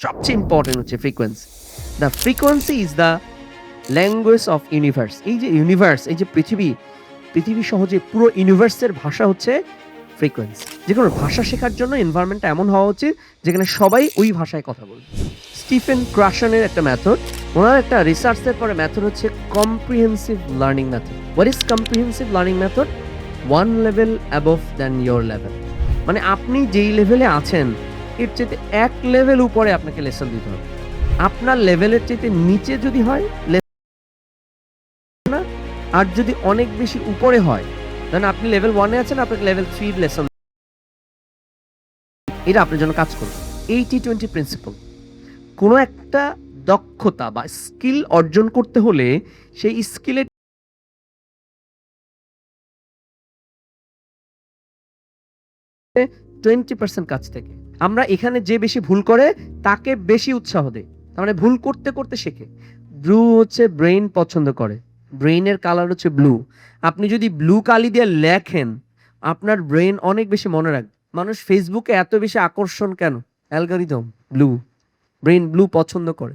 সবচেয়ে ইম্পর্টেন্ট হচ্ছে frequency. The frequency is the language of universe. এই যে ইউনিভার্স, এই যে পৃথিবী সহজে পুরো ইউনিভার্সের ভাষা হচ্ছে ফ্রিকোয়েন্সি। যে কোনো ভাষা শেখার জন্য এনভায়রনমেন্টটা এমন হওয়া উচিত যেখানে সবাই ওই ভাষায় কথা বলবে। স্টিফেন ক্রাশনের একটা মেথড, ওনার একটা রিসার্চের পরে মেথড হচ্ছে comprehensive learning method. What is comprehensive learning method? One level above than your level. মানে আপনি যেই লেভেলে আছেন এর চাইতে এক লেভেল উপরে আপনাকে লেসন দিতে হবে। আপনার লেভেলের চাইতে নিচে যদি হয় না, আর যদি অনেক বেশি উপরে হয়, ধরেন আপনি লেভেল 1 এ আছেন, আপনাকে লেভেল 3 লেসন, এটা আপনার জন্য কাজ করবে। 80-20 প্রিন্সিপাল। কোনো একটা দক্ষতা বা স্কিল অর্জন করতে হলে সেই স্কিলের 20% কাজ থেকে। আমরা এখানে যে বেশি ভুল করে তাকে বেশি উৎসাহ দেই। তার মানে ভুল করতে করতে শেখে। ব্লু হচ্ছে ব্রেইন পছন্দ করে, ব্রেইনের কালার হচ্ছে ব্লু। আপনি যদি ব্লু কালি দিয়ে লেখেন, আপনার ব্রেইন অনেক বেশি মনে রাখবে। মানুষ ফেসবুকে এত বেশি আকর্ষণ কেন? অ্যালগরিদম ব্লু, ব্রেইন ব্লু পছন্দ করে।